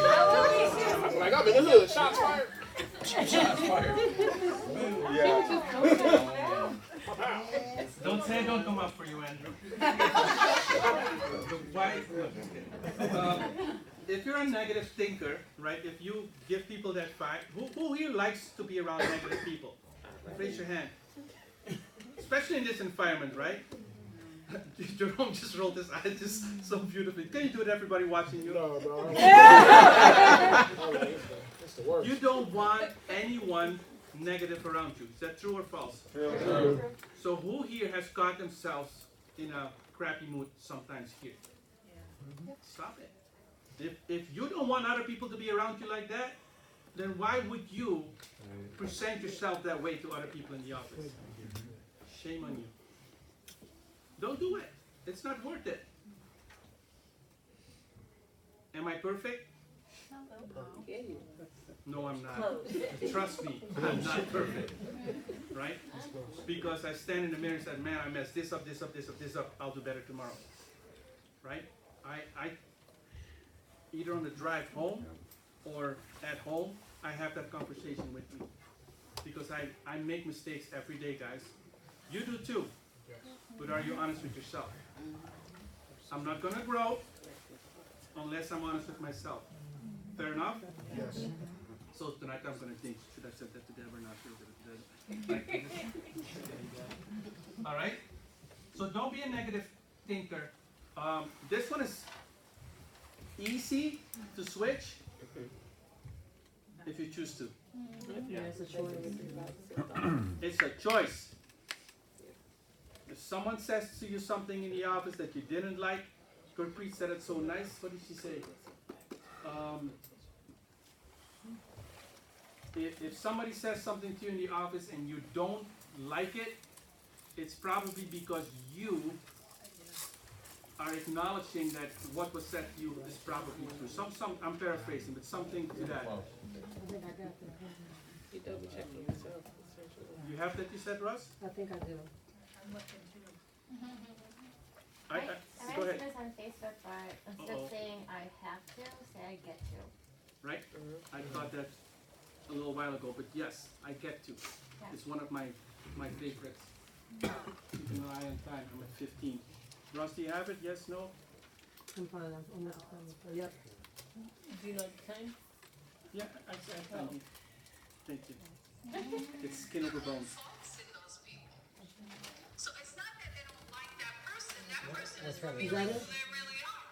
Shots fired. Don't say it don't come up for you, Andrew. Why? If you're a negative thinker, right, if you give people that fight, who here likes to be around negative people? Raise your hand. Especially in this environment, right? Jerome just rolled his eyes just so beautifully. Can you do it, everybody watching you? No, bro. It's the worst. You don't want anyone negative around you. Is that true or false? True. So who here has got themselves in a crappy mood sometimes here? Stop it. If you don't want other people to be around you like that, then why would you present yourself that way to other people in the office? Shame on you. Don't do it. It's not worth it. Am I perfect? No, I'm not. Trust me, I'm not perfect. Right? Because I stand in the mirror and say, man, I messed this up, this up, this up, this up. I'll do better tomorrow. Right? I either on the drive home or at home, I have that conversation with me. Because I make mistakes every day, guys. You do too. But are you honest with yourself? I'm not going to grow unless I'm honest with myself. Fair enough? Yes. So tonight I'm going to think, should I say that to Deborah or not? All right? So don't be a negative thinker. This one is easy to switch if you choose to. Yeah, it's a choice. It's a choice. If someone says to you something in the office that you didn't like, Gurpreet said it so nice. What did she say? If somebody says something to you in the office and you don't like it, it's probably because you are acknowledging that what was said to you is probably true. I'm paraphrasing, but something to that. I think I got that. You double checking yourself. You have that you said, Russ? I think I do. Go ahead. this on Facebook, but instead of saying I have to, say I get to. Right? I thought that a little while ago, but yes, I get to. Yeah. It's one of my favorites. Keeping an eye on time. I'm at 15. Ross, do you have it? Yes, no? I'm fine. I'm almost done. Yep. Do you know the time? Yeah, I thank you. Thank you. It's skin over bones. So it's not that they don't like that person. That person is Is that revealing it? who they really are.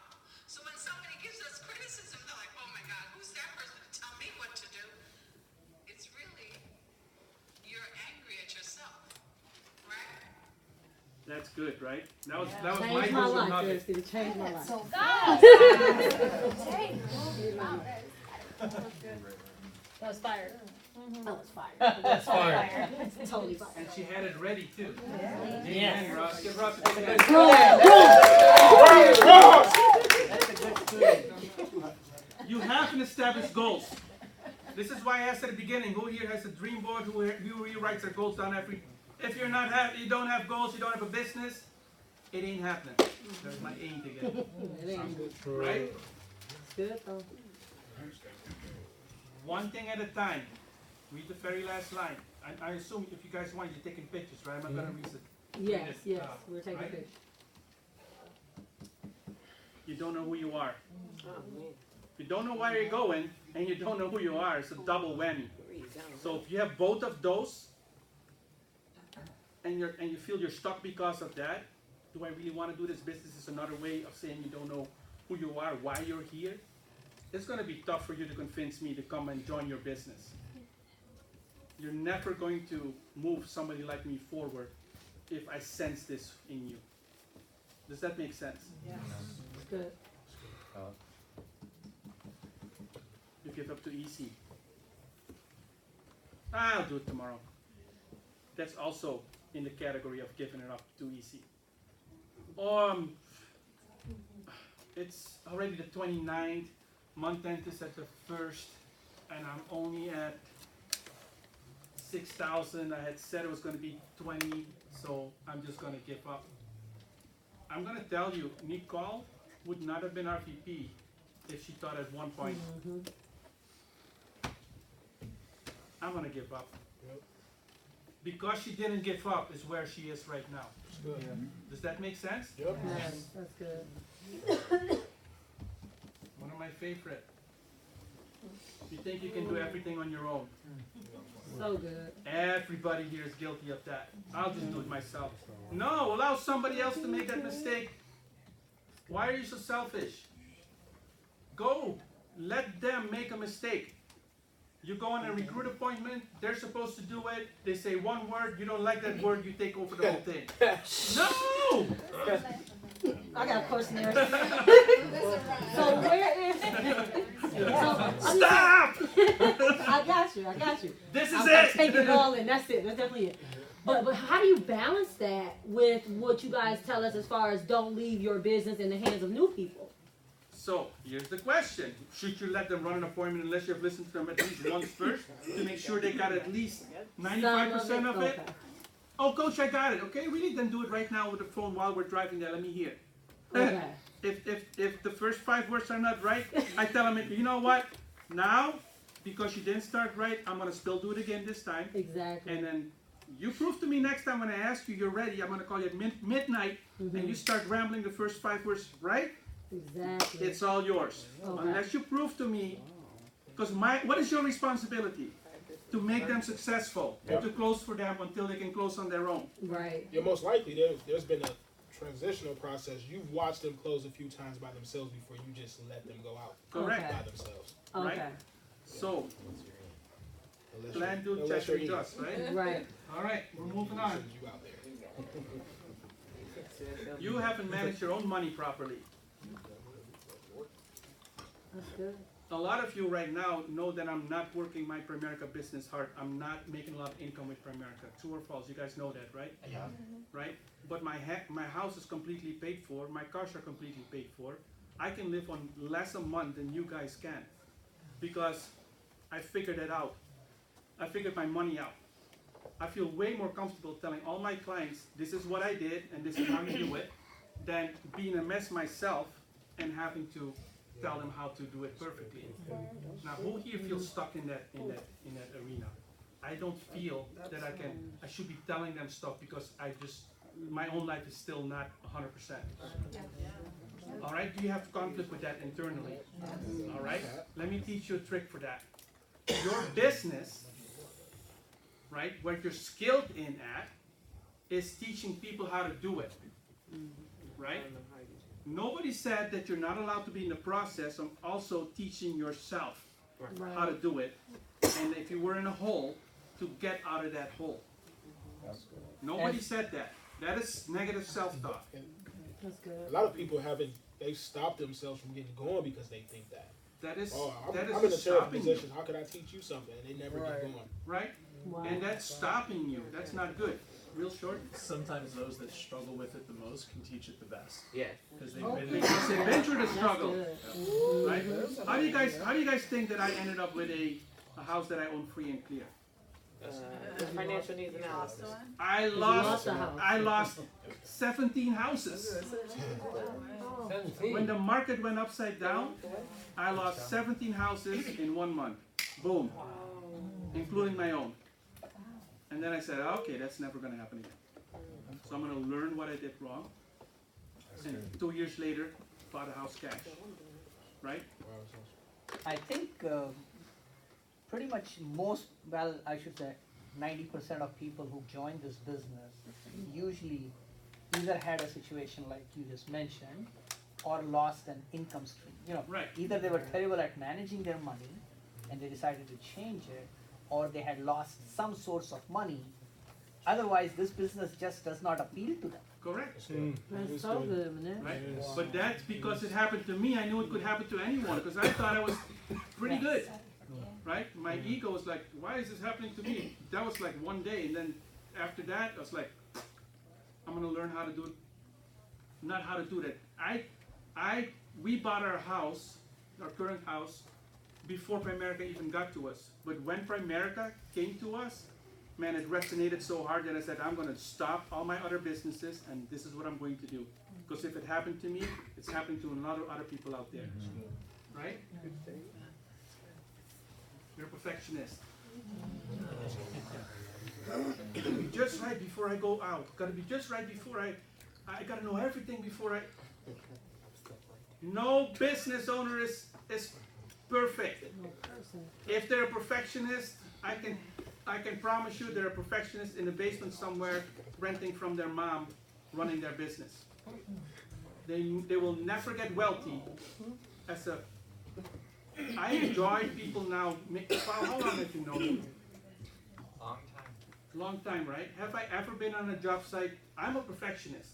So when somebody gives us criticism, they're like, oh my God, who's that person to tell me what to do? It's really, you're angry at yourself, right? That's good, right? That was my Changed my golden life, nugget. Kirsty. It changed my life. That was fire. That was fire. That's fire. It's totally fire. And she had it ready too. Yes. Amen, Ross. Give Ross a That's a big good hand. student. You have an established goals. This is why I asked at the beginning, who here has a dream board, who rewrites their goals down every... If you're not happy, you don't have goals, you don't have a business, it ain't happening. That's my aim to get. It ain't good. Right? It's good though. One thing at a time. Read the very last line. I assume if you guys want, you're taking pictures, right? I'm not going to read it. Yes, yes. We're taking right? pictures. You don't know who you are. Oh, man. You don't know where you're going, and you don't know who you are. It's a double whammy. So if you have both of those, and you feel you're stuck because of that, do I really want to do this business? Is another way of saying you don't know who you are, why you're here. It's going to be tough for you to convince me to come and join your business. You're never going to move somebody like me forward if I sense this in you. Does that make sense? Yes. It's good. You give up too easy. I'll do it tomorrow. That's also in the category of giving it up too easy. It's already the 29th. Month end is at the 1st, and I'm only at 6,000. I had said it was going to be 20, so I'm just going to give up. I'm going to tell you, Nicole would not have been our VP if she thought at one point I'm gonna give up. Yep. Because she didn't give up is where she is right now. It's good. Does that make sense? Yep. Yes, that's good. One of my favorite. You think you can do everything on your own. So good. Everybody here is guilty of that. I'll just do it myself. No, allow somebody else to make that mistake. Why are you so selfish? Go. Let them make a mistake. You go on a recruit appointment, they're supposed to do it. They say one word, you don't like that word, you take over the whole thing. No! I got a question there. So where is? Stop! I got you. This is I'm it. taking it all in. That's it. That's definitely it. But how do you balance that with what you guys tell us as far as don't leave your business in the hands of new people? So, here's the question. Should you let them run an appointment unless you've listened to them at least once first to make sure they got at least 95% of it? Okay. Oh, coach, I got it. Okay, really? Then do it right now with the phone while we're driving there. Let me hear. Okay. If the first 5 words are not right, I tell them, you know what? Now, because you didn't start right, I'm going to still do it again this time. Exactly. And then you prove to me next time when I ask you, you're ready, I'm going to call you at midnight, and you start rambling the first 5 words right, Exactly. it's all yours. Okay. Unless you prove to me, because what is your responsibility? To make them successful, to close for them until they can close on their own. Right. Yeah, most likely there's been a transitional process. You've watched them close a few times by themselves before you just let them go out Correct. by themselves. Right? Okay. So, Unless plan, do, unless check, you're adjust, right? Right. All right, we're moving on. You out there. You haven't managed your own money properly. That's good. A lot of you right now know that I'm not working my Primerica business hard. I'm not making a lot of income with Primerica. True or false? You guys know that, right? Yeah. Right? But my house is completely paid for. My cars are completely paid for. I can live on less a month than you guys can because I figured it out. I figured my money out. I feel way more comfortable telling all my clients, this is what I did and this is how you do it, than being a mess myself and having to tell them how to do it perfectly. Now, who here feels stuck in that arena? I don't feel that I should be telling them stuff because my own life is still not 100%. All right, do you have conflict with that internally? All right, let me teach you a trick for that. Your business, right, what you're skilled in at, is teaching people how to do it, right? Nobody said that you're not allowed to be in the process of also teaching yourself how to do it, and if you were in a hole, to get out of that hole. Nobody said that. That is negative self-talk. That's good. A lot of people they've stopped themselves from getting going because they think that. That is I'm in a terrible stopping you, position. How could I teach you something? And they never get going. right? Wow. And that's stopping you. That's not good. Real short. Sometimes those that struggle with it the most can teach it the best. Yeah. Because they've Okay. been Because they've been through the That's struggle, good. right? How do you guys think that I ended up with a house that I own free and clear? Financial needs analysis. I lost a house. lost 17 houses. When the market went upside down, I lost 17 houses in 1 month. Boom. Including my own. And then I said, okay, that's never going to happen again. So I'm going to learn what I did wrong. And 2 years later, bought a house cash. Right? I think pretty much I should say 90% of people who join this business usually either had a situation like you just mentioned or lost an income stream. You know, Right. either they were terrible at managing their money and they decided to change it, or they had lost some source of money. Otherwise, this business just does not appeal to them. Correct. That's so good, man. Right? But that's because it happened to me. I knew it could happen to anyone because I thought I was pretty good. Right? My ego was like, why is this happening to me? That was like one day. And then after that, I was like, I'm going to learn how to do it. Not how to do that. We bought our house, our current house, before Primerica even got to us. But when Primerica came to us, man, it resonated so hard that I said, I'm going to stop all my other businesses and this is what I'm going to do. Because if it happened to me, it's happening to a lot of other people out there. Right? You're a perfectionist. Gotta be just right before I go out. Gotta be just right before I gotta know everything before I. No business owner is perfect. If they're a perfectionist, I can promise you they're a perfectionist in the basement somewhere, renting from their mom, running their business. They will never get wealthy as a. I enjoy people now. How long have you known me? Long time. Long time, right? Have I ever been on a job site? I'm a perfectionist.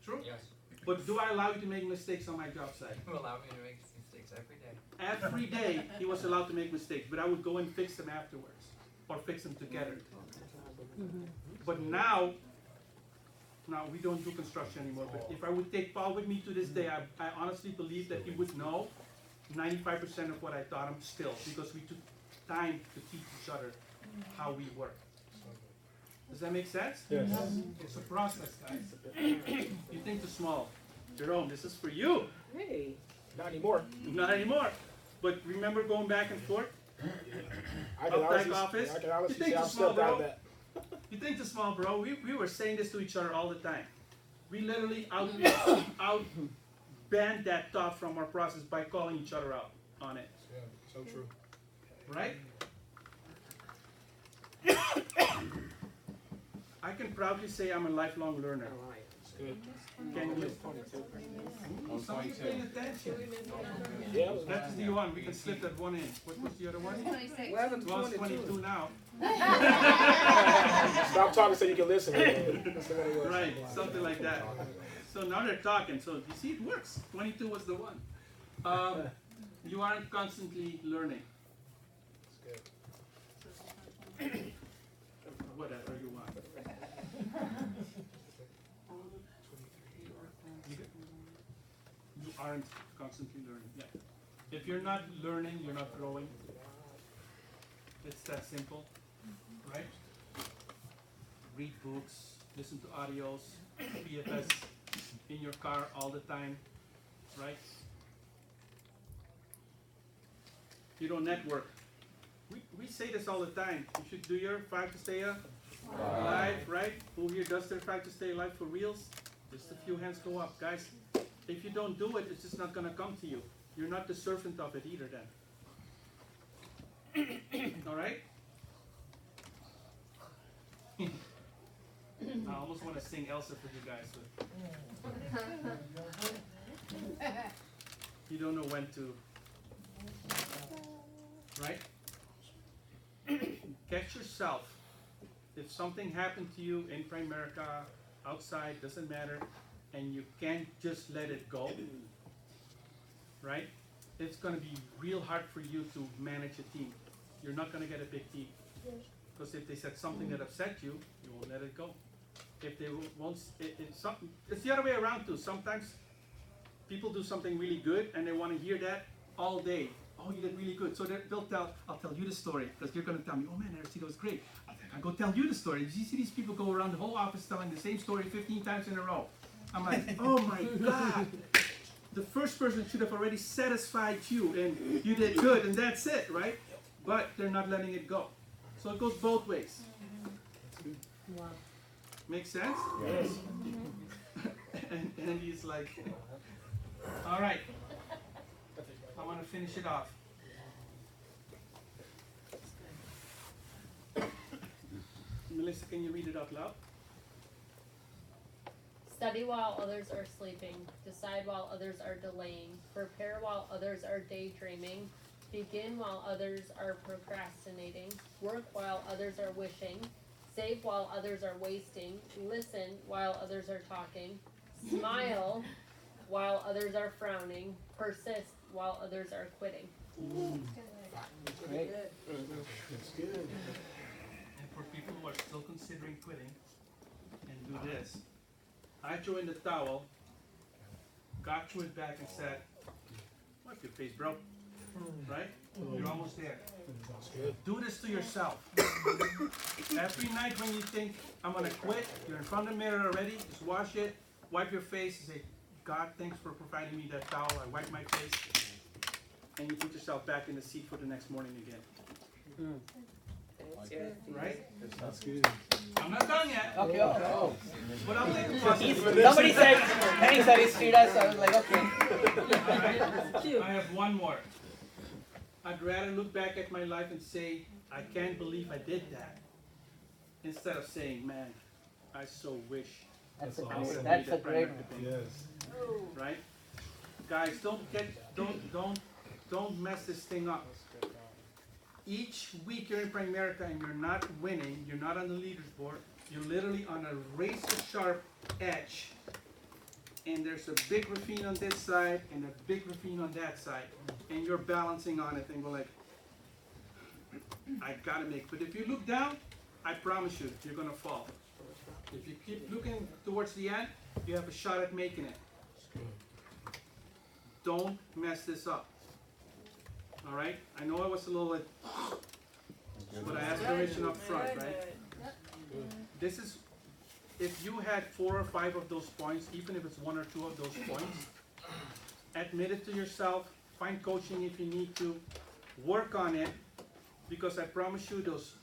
True? Yes. But do I allow you to make mistakes on my job site? You allow me to make mistakes every day. Every day he was allowed to make mistakes, but I would go and fix them afterwards, or fix them together. But now we don't do construction anymore. But if I would take Paul with me to this day, I honestly believe that he would know 95% of what I taught him still, because we took time to teach each other how we work. Does that make sense? Yes. It's a process, guys. You think too small. Jerome, this is for you. Hey. Not anymore. Not anymore. But remember going back and forth? I can Updike honestly, office? I can You honestly think say too I've small, stepped out of bro? that. You think too small, bro? We were saying this to each other all the time. We literally out banned that thought from our process by calling each other out on it. Yeah, so true. Right? I can proudly say I'm a lifelong learner. It's good. Can you? I'm Somebody's 22. paying attention. Yeah, That's the one. We can slip that one in. What was the other one? 26. Well, it's 22 now. Stop talking so you can listen. That's what it was. Right, something like that. So now they're talking. So you see, it works. 22 was the one. You aren't constantly learning. It's good. Whatever you want. You aren't constantly learning. Yeah. If you're not learning, you're not growing. It's that simple, right? Read books, listen to audios, PFS in your car all the time, right? You don't network. We say this all the time. You should do your 5 to stay alive, right? Who here does their 5 to stay alive for reals? Just a few hands go up, guys. If you don't do it, it's just not gonna come to you. You're not the servant of it either then. All right? I almost want to sing Elsa for you guys, but you don't know when to. Right? Catch yourself. If something happened to you in Primerica, outside, doesn't matter, and you can't just let it go, right? It's going to be real hard for you to manage a team. You're not going to get a big team. Because if they said something that upset you, you won't let it go. If they won't, it's the other way around too. Sometimes people do something really good and they want to hear that all day. Oh, you did really good. So I'll tell you the story, because you're going to tell me, oh man, Aristide was great. I'll go tell you the story. You see these people go around the whole office telling the same story 15 times in a row. I'm like, oh my God. The first person should have already satisfied you and you did good and that's it, right? But they're not letting it go. So it goes both ways. Wow. Make sense? Yes. And he's like, all right, I want to finish it off. Melissa, can you read it out loud? Study while others are sleeping. Decide while others are delaying. Prepare while others are daydreaming. Begin while others are procrastinating. Work while others are wishing. Save while others are wasting. Listen while others are talking. Smile while others are frowning. Persist while others are quitting. Great. It's good. And for people who are still considering quitting, and do this, I threw in the towel, got through it back and said, wipe your face, bro. Right? You're almost there. That's good. Do this to yourself. Every night when you think, I'm going to quit, you're in front of the mirror already, just wash it, wipe your face, and say, God, thanks for providing me that towel. I wipe my face. And you put yourself back in the seat for the next morning again. right? That's good. I'm not done yet. Okay, okay. But I'll take the process. Somebody said, thanks Aristide, so I was like, okay. I have one more. I'd rather look back at my life and say, I can't believe I did that. Instead of saying, man, I so wish. That's I a would've great, made that's a that great primary one. debate. Yes. Right? Guys, don't mess this thing up. Each week you're in Primerica and you're not winning, you're not on the leaderboard, you're literally on a razor sharp edge. And there's a big ravine on this side and a big ravine on that side. And you're balancing on it and we're like, I gotta make, but if you look down, I promise you, you're gonna fall. If you keep looking towards the end, you have a shot at making it. Don't mess this up. All right? I know I was a little bit, but I asked permission up front, right? This is, if you had 4 or 5 of those points, even if it's 1 or 2 of those points, admit it to yourself, find coaching if you need to, work on it, because I promise you those,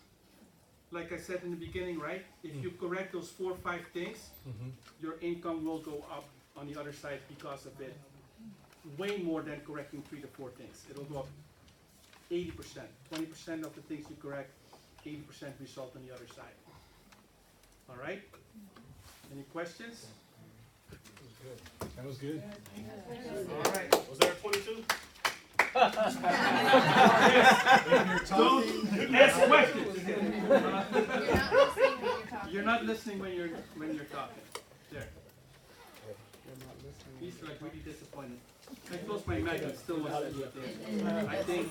like I said in the beginning, right? If you correct those 4 or 5 things, your income will go up on the other side because of it. Way more than correcting 3 to 4 things. It'll go up 80%. 20% of the things you correct, 80% result on the other side. All right? Any questions? That was good. All right. Was there a 22? Don't ask questions. You're not listening when you're talking. You're not listening when you're talking. There. He's like really disappointed. I closed my mic and still wasn't. I think.